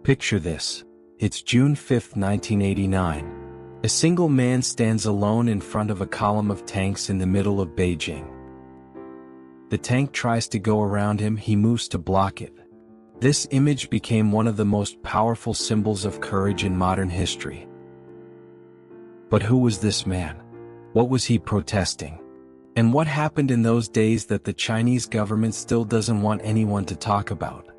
Picture this. It's June 5, 1989. A single man stands alone in front of a column of tanks in the middle of Beijing. The tank tries to go around him, he moves to block it. This image became one of the most powerful symbols of courage in modern history. But who was this man? What was he protesting? And what happened in those days that the Chinese government still doesn't want anyone to talk about?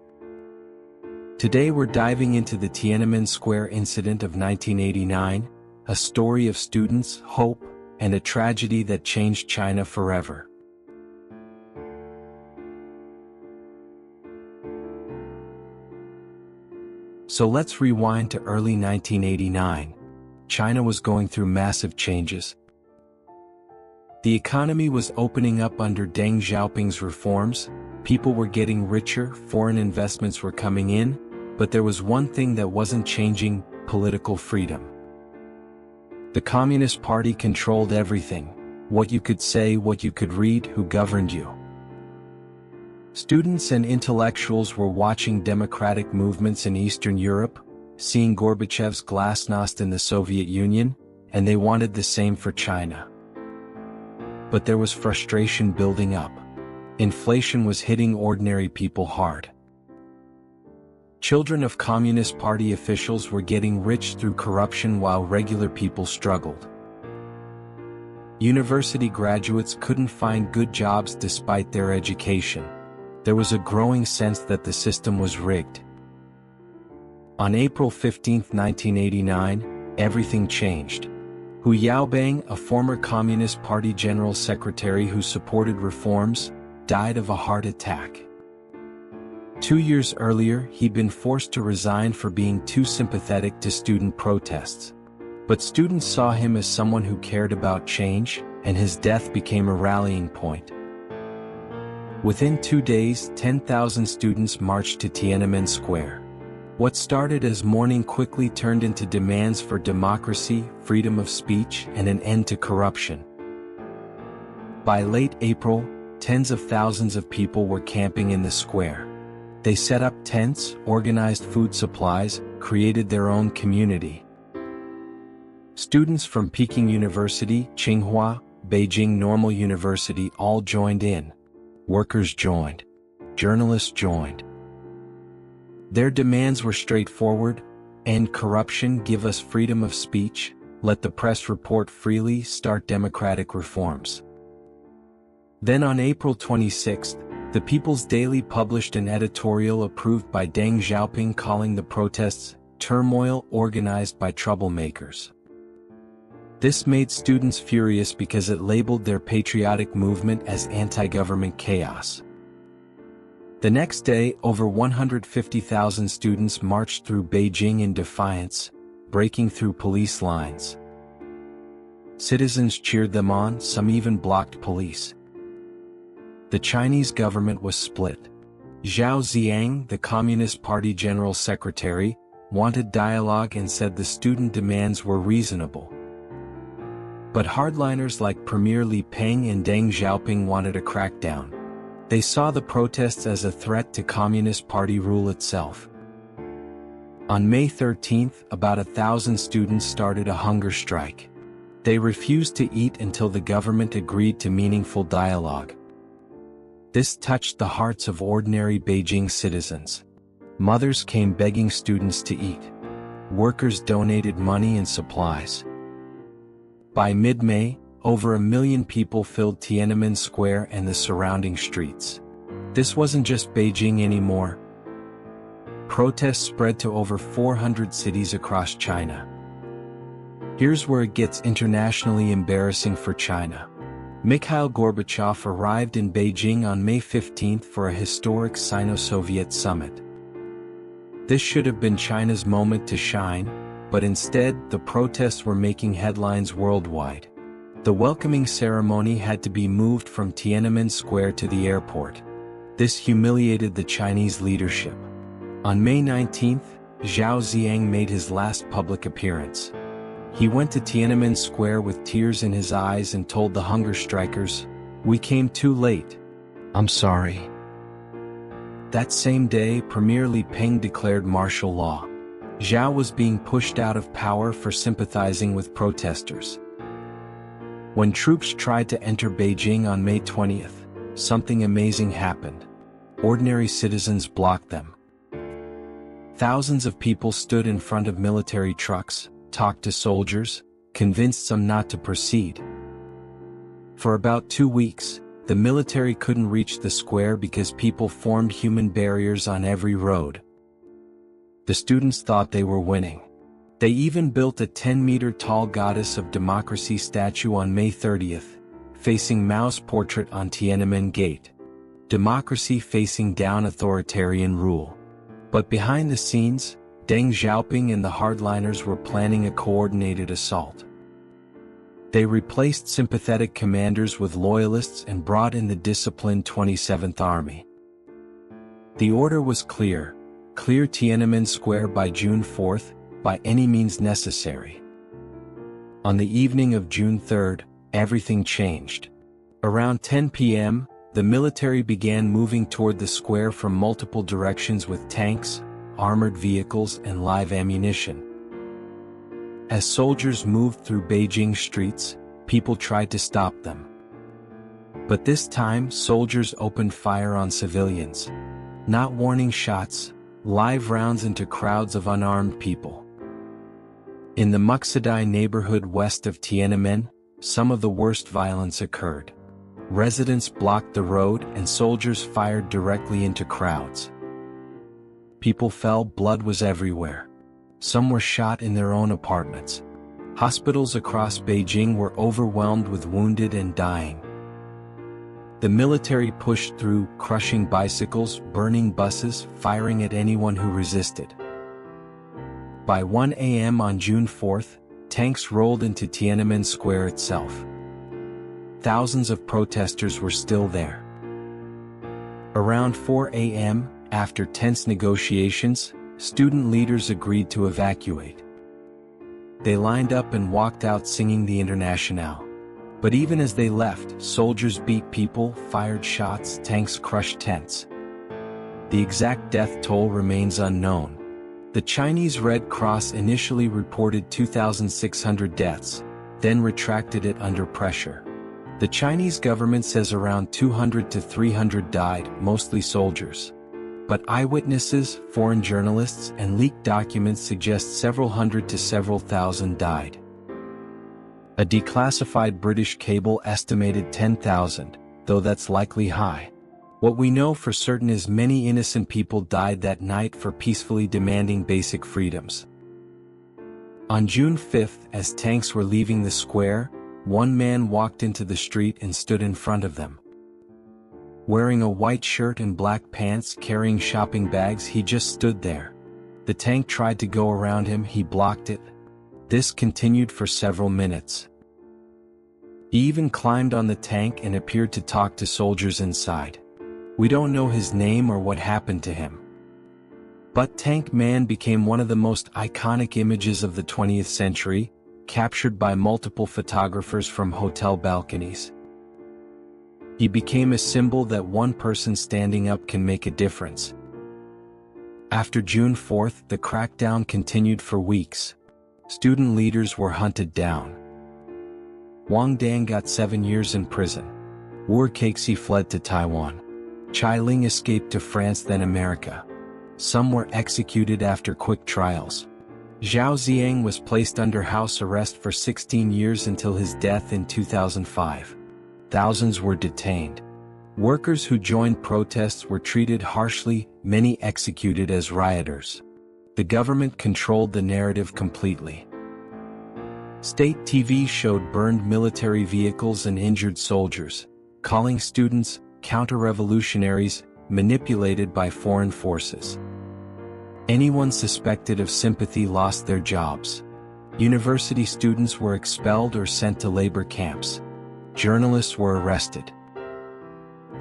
Today we're diving into the Tiananmen Square incident of 1989, a story of students, hope, and a tragedy that changed China forever. So let's rewind to early 1989. China was going through massive changes. The economy was opening up under Deng Xiaoping's reforms, people were getting richer, foreign investments were coming in, but there was one thing that wasn't changing: political freedom. The Communist Party controlled everything: what you could say, what you could read, who governed you. Students and intellectuals were watching democratic movements in Eastern Europe, seeing Gorbachev's glasnost in the Soviet Union, and they wanted the same for China. But there was frustration building up. Inflation was hitting ordinary people hard. Children of Communist Party officials were getting rich through corruption while regular people struggled. University graduates couldn't find good jobs despite their education. There was a growing sense that the system was rigged. On April 15, 1989, everything changed. Hu Yaobang, a former Communist Party General Secretary who supported reforms, died of a heart attack. 2 years earlier, he'd been forced to resign for being too sympathetic to student protests. But students saw him as someone who cared about change, and his death became a rallying point. Within 2 days, 10,000 students marched to Tiananmen Square. What started as mourning quickly turned into demands for democracy, freedom of speech, and an end to corruption. By late April, tens of thousands of people were camping in the square. They set up tents, organized food supplies, created their own community. Students from Peking University, Tsinghua, Beijing Normal University all joined in. Workers joined. Journalists joined. Their demands were straightforward: end corruption, give us freedom of speech, let the press report freely, start democratic reforms. Then on April 26, the People's Daily published an editorial approved by Deng Xiaoping calling the protests turmoil organized by troublemakers. This made students furious because it labeled their patriotic movement as anti-government chaos. The next day, over 150,000 students marched through Beijing in defiance, breaking through police lines. Citizens cheered them on, some even blocked police. The Chinese government was split. Zhao Ziyang, the Communist Party General Secretary, wanted dialogue and said the student demands were reasonable. But hardliners like Premier Li Peng and Deng Xiaoping wanted a crackdown. They saw the protests as a threat to Communist Party rule itself. On May 13, about 1,000 students started a hunger strike. They refused to eat until the government agreed to meaningful dialogue. This touched the hearts of ordinary Beijing citizens. Mothers came begging students to eat. Workers donated money and supplies. By mid-May, over 1 million people filled Tiananmen Square and the surrounding streets. This wasn't just Beijing anymore. Protests spread to over 400 cities across China. Here's where it gets internationally embarrassing for China. Mikhail Gorbachev arrived in Beijing on May 15 for a historic Sino-Soviet summit. This should have been China's moment to shine, but instead, the protests were making headlines worldwide. The welcoming ceremony had to be moved from Tiananmen Square to the airport. This humiliated the Chinese leadership. On May 19, Zhao Ziyang made his last public appearance. He went to Tiananmen Square with tears in his eyes and told the hunger strikers, "We came too late. I'm sorry." That same day, Premier Li Peng declared martial law. Zhao was being pushed out of power for sympathizing with protesters. When troops tried to enter Beijing on May 20th, something amazing happened. Ordinary citizens blocked them. Thousands of people stood in front of military trucks, talked to soldiers, convinced some not to proceed. For about 2 weeks, the military couldn't reach the square because people formed human barriers on every road. The students thought they were winning. They even built a 10-meter-tall goddess of democracy statue on May 30th, facing Mao's portrait on Tiananmen Gate. Democracy facing down authoritarian rule. But behind the scenes, Deng Xiaoping and the hardliners were planning a coordinated assault. They replaced sympathetic commanders with loyalists and brought in the disciplined 27th Army. The order was clear: clear Tiananmen Square by June 4th, by any means necessary. On the evening of June 3rd, everything changed. Around 10 p.m., the military began moving toward the square from multiple directions with tanks, armored vehicles, and live ammunition. As soldiers moved through Beijing streets, people tried to stop them. But this time, soldiers opened fire on civilians. Not warning shots, live rounds into crowds of unarmed people. In the Muxidai neighborhood west of Tiananmen, some of the worst violence occurred. Residents blocked the road and soldiers fired directly into crowds. People fell, blood was everywhere. Some were shot in their own apartments. Hospitals across Beijing were overwhelmed with wounded and dying. The military pushed through, crushing bicycles, burning buses, firing at anyone who resisted. By 1 a.m. on June 4th, tanks rolled into Tiananmen Square itself. Thousands of protesters were still there. Around 4 a.m., after tense negotiations, student leaders agreed to evacuate. They lined up and walked out singing the Internationale. But even as they left, soldiers beat people, fired shots, tanks crushed tents. The exact death toll remains unknown. The Chinese Red Cross initially reported 2,600 deaths, then retracted it under pressure. The Chinese government says around 200 to 300 died, mostly soldiers. But eyewitnesses, foreign journalists, and leaked documents suggest several hundred to several thousand died. A declassified British cable estimated 10,000, though that's likely high. What we know for certain is many innocent people died that night for peacefully demanding basic freedoms. On June 5th, as tanks were leaving the square, one man walked into the street and stood in front of them. Wearing a white shirt and black pants, carrying shopping bags, he just stood there. The tank tried to go around him, he blocked it. This continued for several minutes. He even climbed on the tank and appeared to talk to soldiers inside. We don't know his name or what happened to him. But Tank Man became one of the most iconic images of the 20th century, captured by multiple photographers from hotel balconies. He became a symbol that one person standing up can make a difference. After June 4th, the crackdown continued for weeks. Student leaders were hunted down. Wang Dan got 7 years in prison. Wu Keixi fled to Taiwan. Chai Ling escaped to France, then America. Some were executed after quick trials. Zhao Ziyang was placed under house arrest for 16 years until his death in 2005. Thousands were detained. Workers who joined protests were treated harshly, many executed as rioters. The government controlled the narrative completely. State TV showed burned military vehicles and injured soldiers, calling students counter-revolutionaries, manipulated by foreign forces. Anyone suspected of sympathy lost their jobs. University students were expelled or sent to labor camps. Journalists were arrested.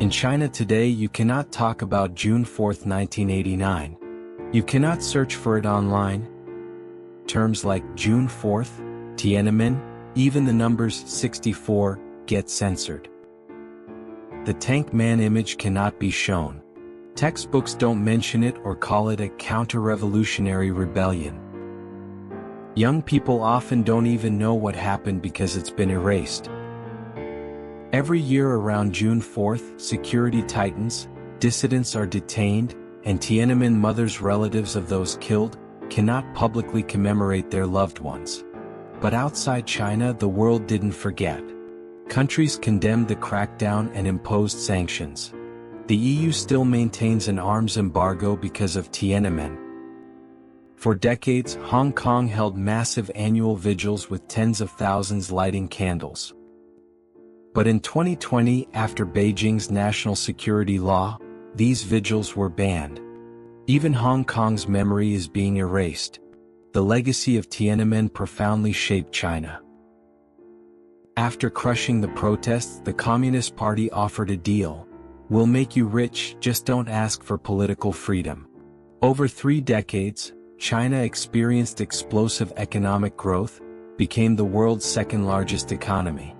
In China today, you cannot talk about June 4, 1989. You cannot search for it online. Terms like June 4th, Tiananmen, even the numbers 64, get censored. The Tank Man image cannot be shown. Textbooks don't mention it or call it a counter-revolutionary rebellion. Young people often don't even know what happened because it's been erased. Every year around June 4th, security tightens, dissidents are detained, and Tiananmen mothers' relatives of those killed cannot publicly commemorate their loved ones. But outside China, the world didn't forget. Countries condemned the crackdown and imposed sanctions. The EU still maintains an arms embargo because of Tiananmen. For decades, Hong Kong held massive annual vigils with tens of thousands lighting candles. But in 2020, after Beijing's national security law, these vigils were banned. Even Hong Kong's memory is being erased. The legacy of Tiananmen profoundly shaped China. After crushing the protests, the Communist Party offered a deal. We'll make you rich, just don't ask for political freedom. Over 3 decades, China experienced explosive economic growth, became the world's second-largest economy.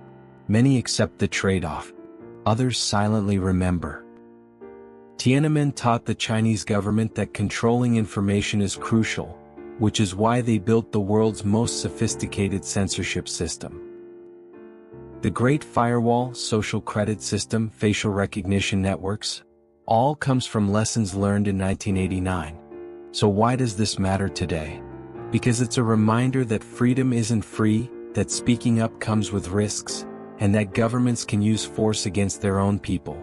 Many accept the trade-off. Others silently remember. Tiananmen taught the Chinese government that controlling information is crucial, which is why they built the world's most sophisticated censorship system. The Great Firewall, social credit system, facial recognition networks, all comes from lessons learned in 1989. So why does this matter today? Because it's a reminder that freedom isn't free, that speaking up comes with risks, and that governments can use force against their own people.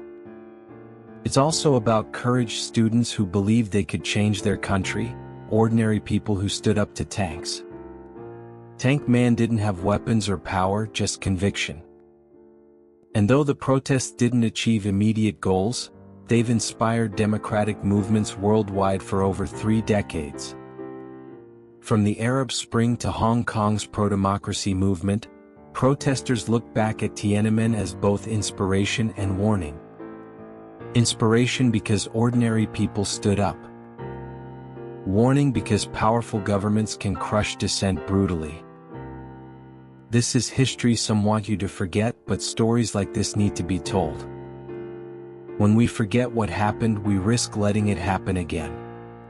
It's also about courage, students who believed they could change their country, ordinary people who stood up to tanks. Tank Man didn't have weapons or power, just conviction. And though the protests didn't achieve immediate goals, they've inspired democratic movements worldwide for over 3 decades. From the Arab Spring to Hong Kong's pro-democracy movement, protesters look back at Tiananmen as both inspiration and warning. Inspiration because ordinary people stood up. Warning because powerful governments can crush dissent brutally. This is history some want you to forget, but stories like this need to be told. When we forget what happened, we risk letting it happen again.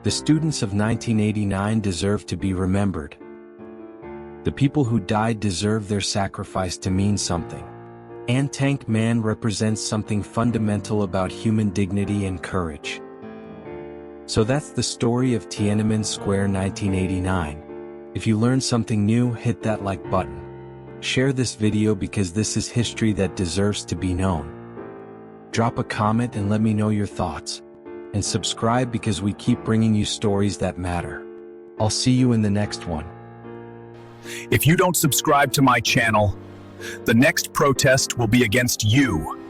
The students of 1989 deserve to be remembered. The people who died deserve their sacrifice to mean something. And Tank Man represents something fundamental about human dignity and courage. So that's the story of Tiananmen Square 1989. If you learned something new, hit that like button. Share this video because this is history that deserves to be known. Drop a comment and let me know your thoughts. And subscribe because we keep bringing you stories that matter. I'll see you in the next one. If you don't subscribe to my channel, the next protest will be against you.